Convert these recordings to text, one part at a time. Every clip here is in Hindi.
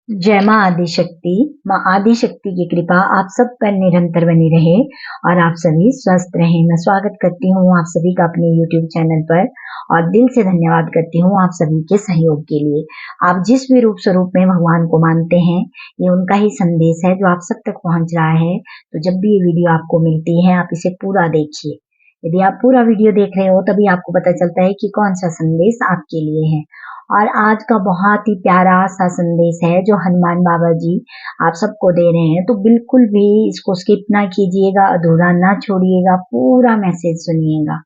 जय माँ आदिशक्ति। माँ आदिशक्ति की कृपा आप सब पर निरंतर बनी रहे और आप सभी स्वस्थ रहें। मैं स्वागत करती हूँ आप सभी का अपने YouTube चैनल पर और दिल से धन्यवाद करती हूँ आप सभी के सहयोग के लिए। आप जिस भी रूप स्वरूप में भगवान को मानते हैं, ये उनका ही संदेश है जो आप सब तक पहुंच रहा है। तो जब भी ये वीडियो आपको मिलती है, आप इसे पूरा देखिए। यदि आप पूरा वीडियो देख रहे हो तभी आपको पता चलता है कि कौन सा संदेश आपके लिए है। और आज का बहुत ही प्यारा सा संदेश है जो हनुमान बाबा जी आप सबको दे रहे हैं। तो बिल्कुल भी इसको स्किप ना कीजिएगा, अधूरा ना छोड़िएगा, पूरा मैसेज सुनिएगा।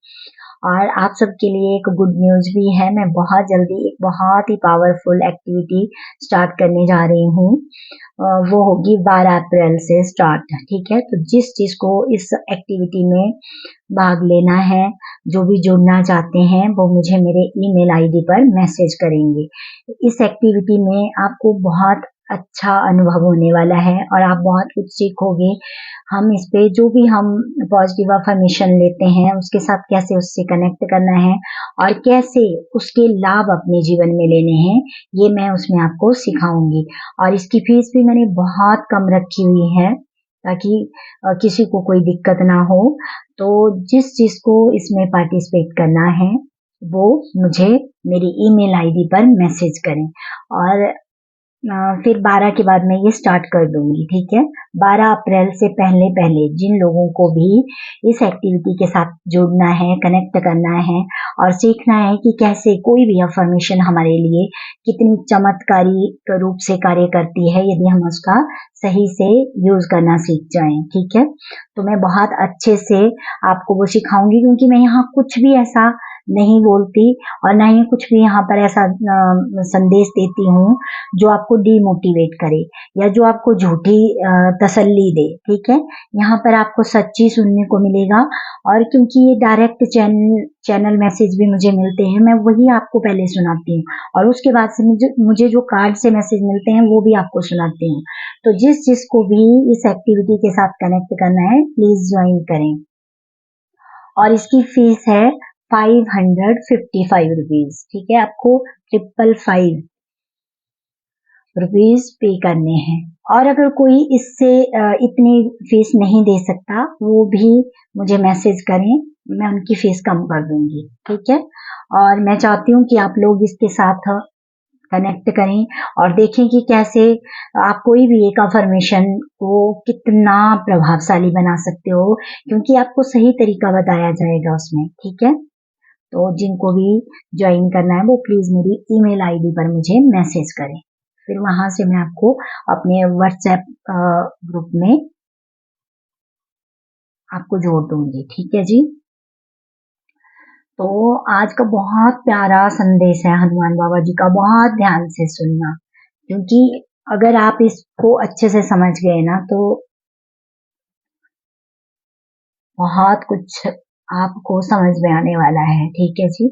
और आप सबके लिए एक गुड न्यूज भी है। मैं बहुत जल्दी एक बहुत ही पावरफुल एक्टिविटी स्टार्ट करने जा रही हूँ। वो होगी 12 अप्रैल से स्टार्ट। ठीक है, तो जिस चीज को इस एक्टिविटी में भाग लेना है, जो भी जुड़ना चाहते हैं, वो मुझे मेरे ईमेल आईडी पर मैसेज करेंगे। इस एक्टिविटी में आपको बहुत अच्छा अनुभव होने वाला है और आप बहुत कुछ सीखोगे। हम इस पे जो भी हम पॉजिटिव अफर्मेशन लेते हैं, उसके साथ कैसे उससे कनेक्ट करना है और कैसे उसके लाभ अपने जीवन में लेने हैं, ये मैं उसमें आपको सिखाऊंगी। और इसकी फीस भी मैंने बहुत कम रखी हुई है ताकि किसी को कोई दिक्कत ना हो। तो जिस चीज को इसमें पार्टिसिपेट करना है वो मुझे मेरी ईमेल आईडी पर मैसेज करें और फिर 12 के बाद मैं ये स्टार्ट कर दूंगी। ठीक है, 12 अप्रैल से पहले पहले जिन लोगों को भी इस एक्टिविटी के साथ जुड़ना है, कनेक्ट करना है और सीखना है कि कैसे कोई भी अफर्मेशन हमारे लिए कितनी चमत्कारी रूप से कार्य करती है यदि हम उसका सही से यूज करना सीख जाएं। ठीक है, तो मैं बहुत अच्छे से आपको वो सिखाऊंगी क्योंकि मैं यहाँ कुछ भी ऐसा नहीं बोलती और ना ही कुछ भी यहाँ पर ऐसा संदेश देती हूँ जो आपको डीमोटिवेट करे या जो आपको झूठी तसल्ली दे। ठीक है, यहाँ पर आपको सच्ची सुनने को मिलेगा। और क्योंकि ये डायरेक्ट चैनल मैसेज भी मुझे मिलते हैं, मैं वही आपको पहले सुनाती हूँ और उसके बाद से मुझे जो कार्ड से मैसेज मिलते हैं वो भी आपको सुनाती हूँ। तो जिस को भी इस एक्टिविटी के साथ कनेक्ट करना है, प्लीज ज्वाइन करें। और इसकी फीस है 555 रुपीज। ठीक है, आपको 555 रुपीज पे करने हैं। और अगर कोई इससे इतनी फीस नहीं दे सकता, वो भी मुझे मैसेज करें, मैं उनकी फीस कम कर दूंगी। ठीक है, और मैं चाहती हूँ कि आप लोग इसके साथ कनेक्ट करें और देखें कि कैसे आप कोई भी एक अफर्मेशन को कितना प्रभावशाली बना सकते हो, क्योंकि आपको सही तरीका बताया जाएगा उसमें। ठीक है, तो जिनको भी ज्वाइन करना है वो प्लीज मेरी ईमेल आईडी पर मुझे मैसेज करें, फिर वहां से मैं आपको अपने व्हाट्सएप ग्रुप में आपको जोड़ दूंगी। ठीक है जी, तो आज का बहुत प्यारा संदेश है हनुमान बाबा जी का, बहुत ध्यान से सुनना, क्योंकि अगर आप इसको अच्छे से समझ गए ना तो बहुत कुछ आपको समझ में आने वाला है। ठीक है जी,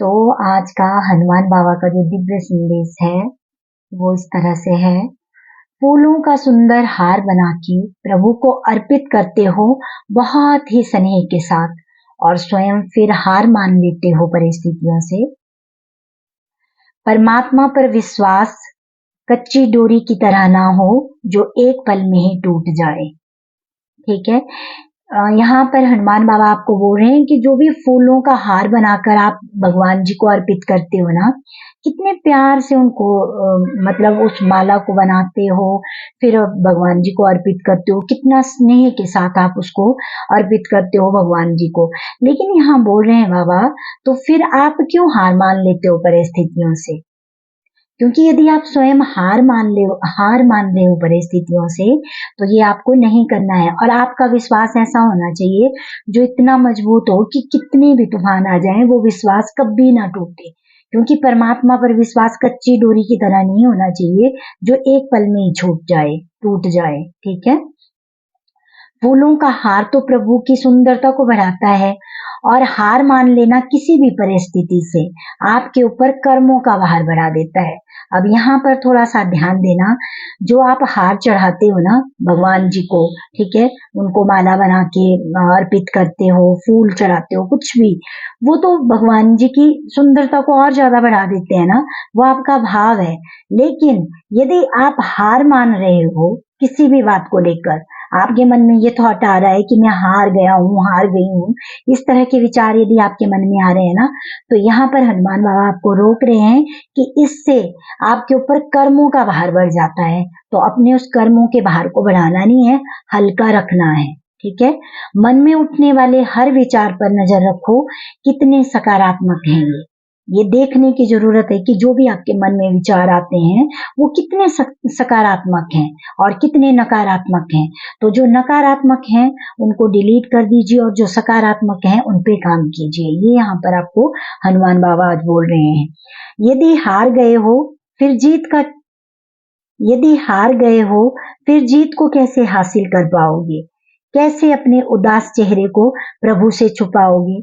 तो आज का हनुमान बाबा का जो दिव्य संदेश है वो इस तरह से है। फूलों का सुंदर हार बना के प्रभु को अर्पित करते हो बहुत ही स्नेह के साथ और स्वयं फिर हार मान लेते हो परिस्थितियों से। परमात्मा पर विश्वास कच्ची डोरी की तरह ना हो जो एक पल में ही टूट जाए। ठीक है, यहाँ पर हनुमान बाबा आपको बोल रहे हैं कि जो भी फूलों का हार बनाकर आप भगवान जी को अर्पित करते हो ना, कितने प्यार से उनको मतलब उस माला को बनाते हो, फिर भगवान जी को अर्पित करते हो, कितना स्नेह के साथ आप उसको अर्पित करते हो भगवान जी को। लेकिन यहाँ बोल रहे हैं बाबा, तो फिर आप क्यों हार मान लेते हो परिस्थितियों से? क्योंकि यदि आप स्वयं हार मान रहे हो परिस्थितियों से, तो ये आपको नहीं करना है। और आपका विश्वास ऐसा होना चाहिए जो इतना मजबूत हो कि कितने भी तूफान आ जाएं वो विश्वास कभी ना टूटे। क्योंकि परमात्मा पर विश्वास कच्ची डोरी की तरह नहीं होना चाहिए जो एक पल में ही टूट जाए। ठीक है, फूलों का हार तो प्रभु की सुंदरता को बढ़ाता है और हार मान लेना किसी भी परिस्थिति से आपके ऊपर कर्मों का भार बढ़ा देता है। अब यहाँ पर थोड़ा सा ध्यान देना, जो आप हार चढ़ाते हो ना भगवान जी को, ठीक है, उनको माला बना के अर्पित करते हो, फूल चढ़ाते हो, कुछ भी, वो तो भगवान जी की सुंदरता को और ज्यादा बढ़ा देते हैं ना, वो आपका भाव है। लेकिन यदि आप हार मान रहे हो किसी भी बात को लेकर, आपके मन में ये थॉट आ रहा है कि मैं हार गया हूँ, हार गई हूँ, इस तरह के विचार यदि आपके मन में आ रहे हैं ना, तो यहाँ पर हनुमान बाबा आपको रोक रहे हैं कि इससे आपके ऊपर कर्मों का भार बढ़ जाता है। तो अपने उस कर्मों के भार को बढ़ाना नहीं है, हल्का रखना है, ठीक है। मन में उठने वाले हर विचार पर नजर रखो, कितने सकारात्मक हैं ये देखने की जरूरत है कि जो भी आपके मन में विचार आते हैं वो कितने सकारात्मक हैं और कितने नकारात्मक हैं। तो जो नकारात्मक हैं उनको डिलीट कर दीजिए और जो सकारात्मक हैं उन पे काम कीजिए। ये यहाँ पर आपको हनुमान बाबा आज बोल रहे हैं। यदि हार गए हो फिर जीत को कैसे हासिल कर पाओगे? कैसे अपने उदास चेहरे को प्रभु से छुपाओगे?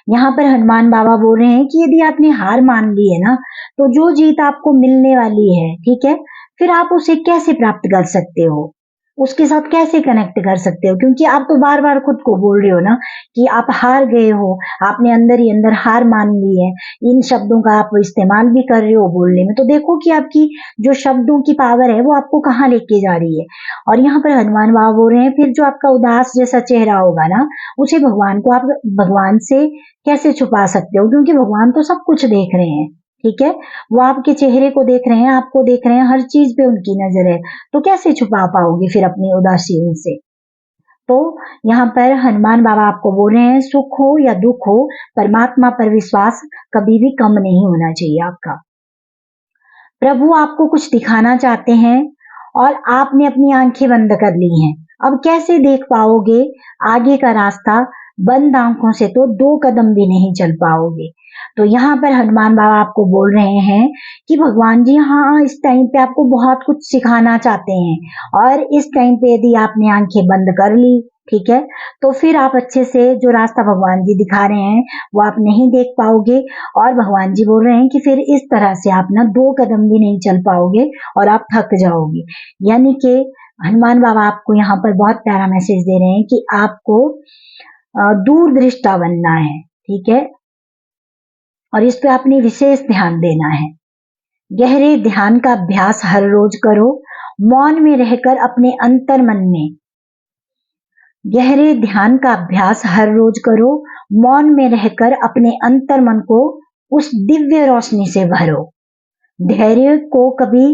यहाँ पर हनुमान बाबा बोल रहे हैं कि यदि आपने हार मान ली है ना, तो जो जीत आपको मिलने वाली है, ठीक है, फिर आप उसे कैसे प्राप्त कर सकते हो, उसके साथ कैसे कनेक्ट कर सकते हो? क्योंकि आप तो बार बार खुद को बोल रहे हो ना कि आप हार गए हो, आपने अंदर ही अंदर हार मान ली है। इन शब्दों का आप इस्तेमाल भी कर रहे हो बोलने में, तो देखो कि आपकी जो शब्दों की पावर है वो आपको कहाँ लेके जा रही है। और यहाँ पर हनुमान बाबा बोल रहे हैं फिर जो आपका उदास जैसा चेहरा होगा ना, उसे आप भगवान से कैसे छुपा सकते हो? क्योंकि भगवान तो सब कुछ देख रहे हैं, ठीक है, वो आपके चेहरे को देख रहे हैं, आपको देख रहे हैं, हर चीज पे उनकी नजर है। तो कैसे छुपा पाओगे फिर अपनी उदासी उनसे? तो यहाँ पर हनुमान बाबा आपको बोल रहे हैं सुख हो या दुख हो, परमात्मा पर विश्वास कभी भी कम नहीं होना चाहिए आपका। प्रभु आपको कुछ दिखाना चाहते हैं और आपने अपनी आंखें बंद कर ली हैं। अब कैसे देख पाओगे आगे का रास्ता? बंद आंखों से तो 2 कदम भी नहीं चल पाओगे। तो यहाँ पर हनुमान बाबा आपको बोल रहे हैं कि भगवान जी हाँ इस टाइम पे आपको बहुत कुछ सिखाना चाहते हैं और इस टाइम पे यदि आपने आंखें बंद कर ली, ठीक है, तो फिर आप अच्छे से जो रास्ता भगवान जी दिखा रहे हैं वो आप नहीं देख पाओगे। और भगवान जी बोल रहे हैं कि फिर इस तरह से आप ना 2 कदम भी नहीं चल पाओगे और आप थक जाओगे। यानी कि हनुमान बाबा आपको यहाँ पर बहुत प्यारा मैसेज दे रहे हैं कि आपको दूरदृष्टा बनना है, ठीक है, और इस पे आपने विशेष ध्यान देना है। गहरे ध्यान का अभ्यास हर रोज करो, मौन में रहकर अपने अंतर मन में गहरे ध्यान का अभ्यास हर रोज करो, मौन में रहकर अपने अंतर मन को उस दिव्य रोशनी से भरो। धैर्य को कभी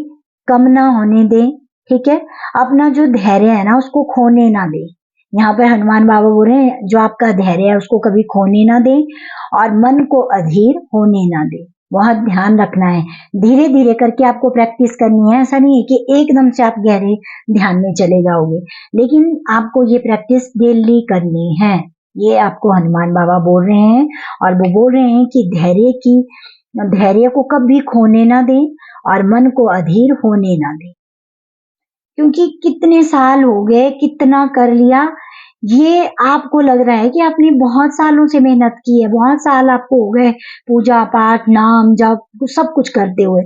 कम ना होने दें, ठीक है, अपना जो धैर्य है ना उसको खोने ना दें। यहाँ पर हनुमान बाबा बोल रहे हैं जो आपका धैर्य है उसको कभी खोने ना दें और मन को अधीर होने ना दें। बहुत ध्यान रखना है, धीरे धीरे करके आपको प्रैक्टिस करनी है। ऐसा नहीं है कि एकदम से आप गहरे ध्यान में चले जाओगे, लेकिन आपको ये प्रैक्टिस डेली करनी है। ये आपको हनुमान बाबा बोल रहे हैं और वो बोल रहे हैं कि धैर्य को कभी खोने ना दें और मन को अधीर होने ना दें। क्योंकि कितने साल हो गए, कितना कर लिया, ये आपको लग रहा है कि आपने बहुत सालों से मेहनत की है, बहुत साल आपको हो गए पूजा पाठ नाम जप सब कुछ करते हुए,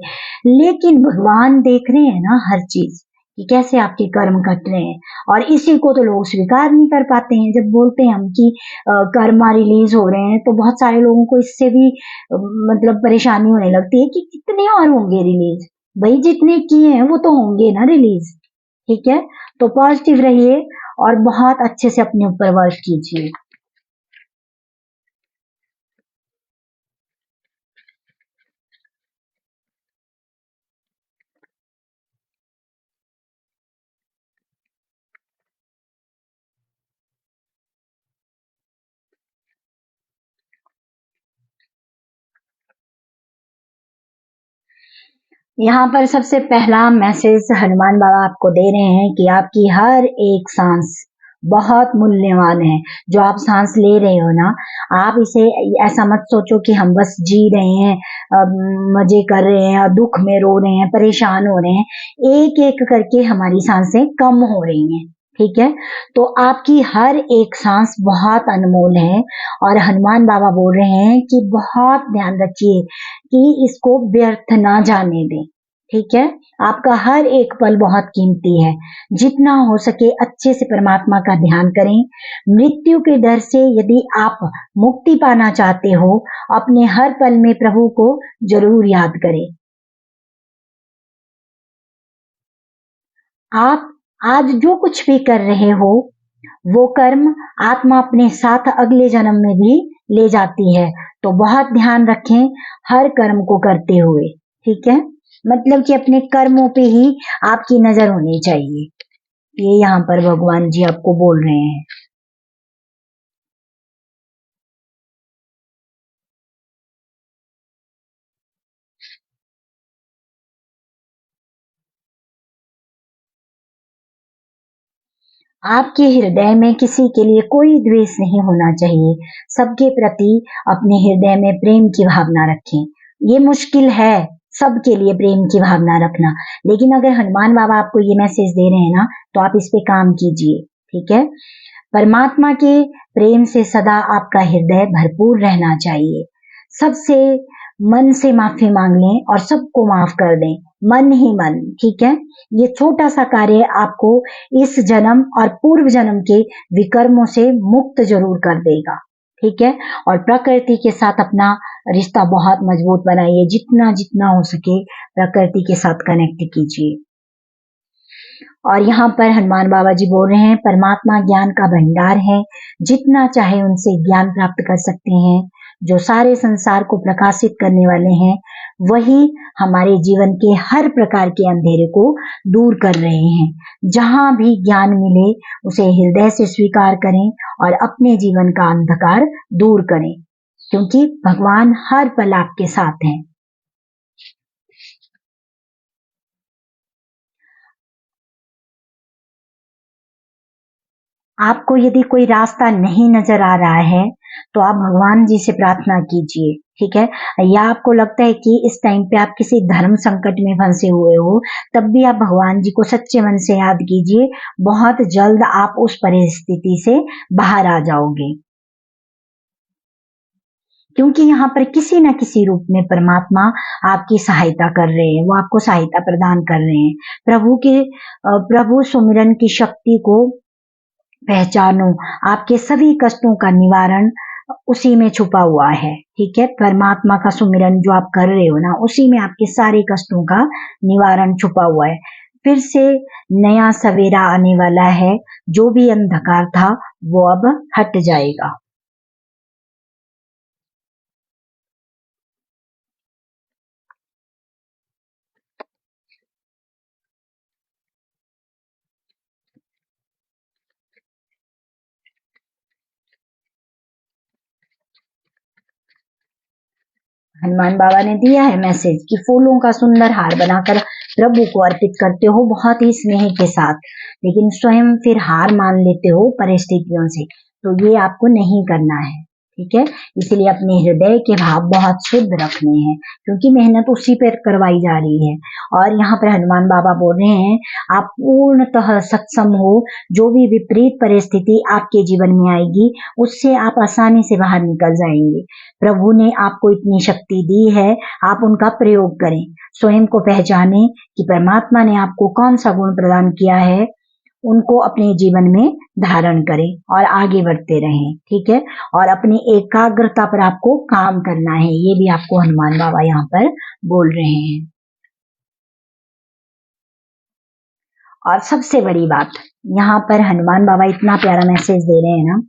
लेकिन भगवान देख रहे हैं ना हर चीज कि कैसे आपके कर्म कट रहे हैं। और इसी को तो लोग स्वीकार नहीं कर पाते हैं। जब बोलते हैं हम कि कर्मा रिलीज हो रहे हैं तो बहुत सारे लोगों को इससे भी मतलब परेशानी होने लगती है कि कितने और होंगे रिलीज। भाई जितने किए हैं वो तो होंगे ना रिलीज, ठीक है। तो पॉजिटिव रहिए और बहुत अच्छे से अपने ऊपर वर्क कीजिए। यहाँ पर सबसे पहला मैसेज हनुमान बाबा आपको दे रहे हैं कि आपकी हर एक सांस बहुत मूल्यवान है। जो आप सांस ले रहे हो ना, आप इसे ऐसा मत सोचो कि हम बस जी रहे हैं, मजे कर रहे हैं और दुख में रो रहे हैं, परेशान हो रहे हैं। एक एक करके हमारी सांसें कम हो रही हैं, ठीक है। तो आपकी हर एक सांस बहुत अनमोल है और हनुमान बाबा बोल रहे हैं कि बहुत ध्यान रखिए कि इसको व्यर्थ ना जाने दें, ठीक है। आपका हर एक पल बहुत कीमती है। जितना हो सके अच्छे से परमात्मा का ध्यान करें। मृत्यु के डर से यदि आप मुक्ति पाना चाहते हो, अपने हर पल में प्रभु को जरूर याद करें। आप आज जो कुछ भी कर रहे हो, वो कर्म आत्मा अपने साथ अगले जन्म में भी ले जाती है। तो बहुत ध्यान रखें हर कर्म को करते हुए। ठीक है, मतलब कि अपने कर्मों पे ही आपकी नजर होनी चाहिए। ये यहाँ पर भगवान जी आपको बोल रहे हैं। आपके हृदय में किसी के लिए कोई द्वेष नहीं होना चाहिए। सबके प्रति अपने हृदय में प्रेम की भावना रखें। ये मुश्किल है सबके लिए प्रेम की भावना रखना, लेकिन अगर हनुमान बाबा आपको ये मैसेज दे रहे हैं ना, तो आप इस पे काम कीजिए। ठीक है, परमात्मा के प्रेम से सदा आपका हृदय भरपूर रहना चाहिए। सबसे मन से माफी मांग लें और सबको माफ कर दें, मन ही मन। ठीक है, ये छोटा सा कार्य आपको इस जन्म और पूर्व जन्म के विकर्मों से मुक्त जरूर कर देगा। ठीक है, और प्रकृति के साथ अपना रिश्ता बहुत मजबूत बनाइए। जितना जितना हो सके प्रकृति के साथ कनेक्ट कीजिए। और यहाँ पर हनुमान बाबा जी बोल रहे हैं, परमात्मा ज्ञान का भंडार है। जितना चाहे उनसे ज्ञान प्राप्त कर सकते हैं। जो सारे संसार को प्रकाशित करने वाले हैं, वही हमारे जीवन के हर प्रकार के अंधेरे को दूर कर रहे हैं। जहां भी ज्ञान मिले उसे हृदय से स्वीकार करें और अपने जीवन का अंधकार दूर करें, क्योंकि भगवान हर पल आपके साथ हैं। आपको यदि कोई रास्ता नहीं नजर आ रहा है, तो आप भगवान जी से प्रार्थना कीजिए। ठीक है, या आपको लगता है कि इस टाइम पे आप किसी धर्म संकट में फंसे हुए हो, तब भी आप भगवान जी को सच्चे मन से याद कीजिए। बहुत जल्द आप उस परिस्थिति से बाहर आ जाओगे, क्योंकि यहाँ पर किसी न किसी रूप में परमात्मा आपकी सहायता कर रहे हैं। वो आपको सहायता प्रदान कर रहे हैं। प्रभु सुमिरन की शक्ति को पहचानो। आपके सभी कष्टों का निवारण उसी में छुपा हुआ है। ठीक है, परमात्मा का सुमिरन जो आप कर रहे हो ना, उसी में आपके सारे कष्टों का निवारण छुपा हुआ है। फिर से नया सवेरा आने वाला है। जो भी अंधकार था वो अब हट जाएगा। हनुमान बाबा ने दिया है मैसेज कि फूलों का सुंदर हार बनाकर प्रभु को अर्पित करते हो बहुत ही स्नेह के साथ, लेकिन स्वयं फिर हार मान लेते हो परिस्थितियों से। तो ये आपको नहीं करना है। ठीक है, इसलिए अपने हृदय के भाव बहुत शुद्ध रखने हैं, क्योंकि मेहनत उसी पर करवाई जा रही है। और यहाँ पर हनुमान बाबा बोल रहे हैं, आप पूर्णतः सक्षम हो। जो भी विपरीत परिस्थिति आपके जीवन में आएगी, उससे आप आसानी से बाहर निकल जाएंगे। प्रभु ने आपको इतनी शक्ति दी है, आप उनका प्रयोग करें। स्वयं को पहचानें कि परमात्मा ने आपको कौन सा गुण प्रदान किया है, उनको अपने जीवन में धारण करें और आगे बढ़ते रहें। ठीक है, और अपनी एकाग्रता पर आपको काम करना है। ये भी आपको हनुमान बाबा यहाँ पर बोल रहे हैं। और सबसे बड़ी बात, यहाँ पर हनुमान बाबा इतना प्यारा मैसेज दे रहे हैं ना,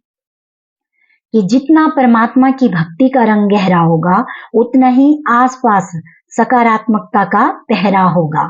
कि जितना परमात्मा की भक्ति का रंग गहरा होगा, उतना ही आसपास सकारात्मकता का पहरा होगा।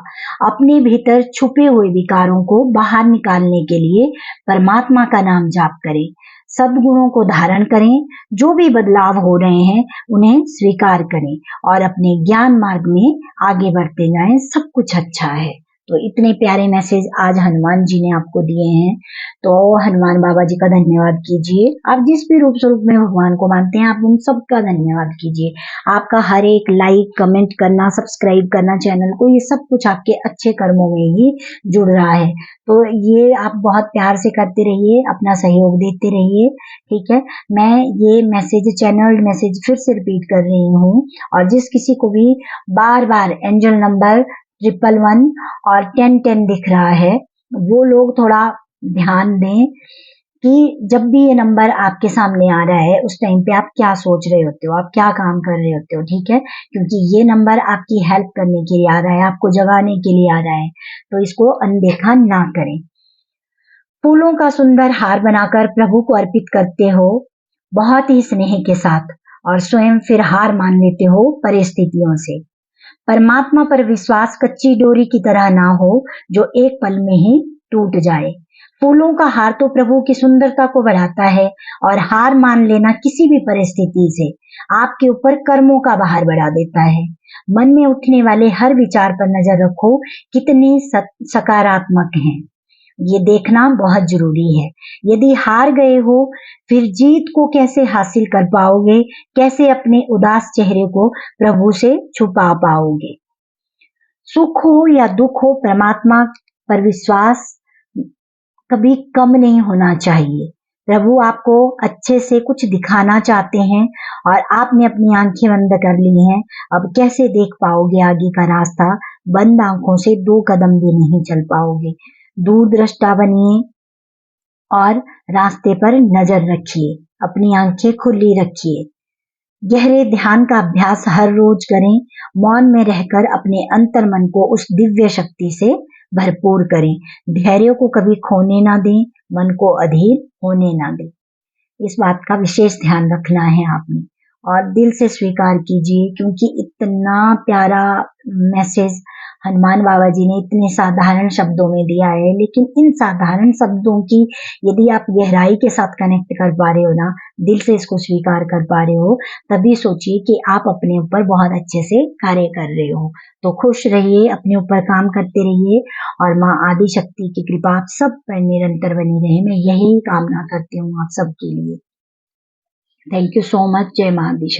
अपने भीतर छुपे हुए विकारों को बाहर निकालने के लिए परमात्मा का नाम जाप करें। सद्गुणों को धारण करें। जो भी बदलाव हो रहे हैं उन्हें स्वीकार करें और अपने ज्ञान मार्ग में आगे बढ़ते जाएं। सब कुछ अच्छा है। तो इतने प्यारे मैसेज आज हनुमान जी ने आपको दिए हैं, तो हनुमान बाबा जी का धन्यवाद कीजिए। आप जिस भी रूप स्वरूप में भगवान को मानते हैं, आप उन सब का धन्यवाद कीजिए। आपका हर एक लाइक, कमेंट करना, सब्सक्राइब करना चैनल को, ये सब कुछ आपके अच्छे कर्मों में ही जुड़ रहा है। तो ये आप बहुत प्यार से करते रहिए, अपना सहयोग देते रहिए। ठीक है, मैं ये मैसेज, चैनल मैसेज फिर से रिपीट कर रही हूँ। और जिस किसी को भी बार बार एंजल नंबर 111 और 1010 दिख रहा है, वो लोग थोड़ा ध्यान दें कि जब भी ये नंबर आपके सामने आ रहा है उस टाइम पे आप क्या सोच रहे होते हो, आप क्या काम कर रहे होते हो, ठीक है। क्योंकि ये नंबर आपकी हेल्प करने के लिए आ रहा है, आपको जगाने के लिए आ रहा है, तो इसको अनदेखा ना करें। फूलों का सुंदर हार बनाकर प्रभु को अर्पित करते हो बहुत ही स्नेह के साथ, और स्वयं फिर हार मान लेते हो परिस्थितियों से। परमात्मा पर विश्वास कच्ची डोरी की तरह ना हो जो एक पल में ही टूट जाए। फूलों का हार तो प्रभु की सुंदरता को बढ़ाता है, और हार मान लेना किसी भी परिस्थिति से आपके ऊपर कर्मों का भार बढ़ा देता है। मन में उठने वाले हर विचार पर नजर रखो, कितने सकारात्मक हैं, ये देखना बहुत जरूरी है। यदि हार गए हो, फिर जीत को कैसे हासिल कर पाओगे, कैसे अपने उदास चेहरे को प्रभु से छुपा पाओगे। सुख हो या दुख हो, परमात्मा पर विश्वास कभी कम नहीं होना चाहिए। प्रभु आपको अच्छे से कुछ दिखाना चाहते हैं, और आपने अपनी आंखें बंद कर ली हैं। अब कैसे देख पाओगे आगे का रास्ता? बंद आंखों से 2 कदम भी नहीं चल पाओगे। दूरदृष्टा बनिए और रास्ते पर नजर रखिए, अपनी आंखें खुली रखिए। गहरे ध्यान का अभ्यास हर रोज करें। मौन में रहकर अपने अंतर मन को उस दिव्य शक्ति से भरपूर करें। धैर्य को कभी खोने ना दें, मन को अधीर होने ना दें। इस बात का विशेष ध्यान रखना है आपने, और दिल से स्वीकार कीजिए, क्योंकि इतना प्यारा मैसेज हनुमान बाबा जी ने इतने साधारण शब्दों में दिया है। लेकिन इन साधारण शब्दों की यदि आप गहराई के साथ कनेक्ट कर पा रहे हो ना, दिल से इसको स्वीकार कर पा रहे हो, तभी सोचिए कि आप अपने ऊपर बहुत अच्छे से कार्य कर रहे हो। तो खुश रहिए, अपने ऊपर काम करते रहिए, और माँ आदि शक्ति की कृपा आप सब पर निरंतर बनी रहे। मैं यही कामना करती हूँ आप सबके लिए। Thank you so much. जय माँ आदि शक्ति।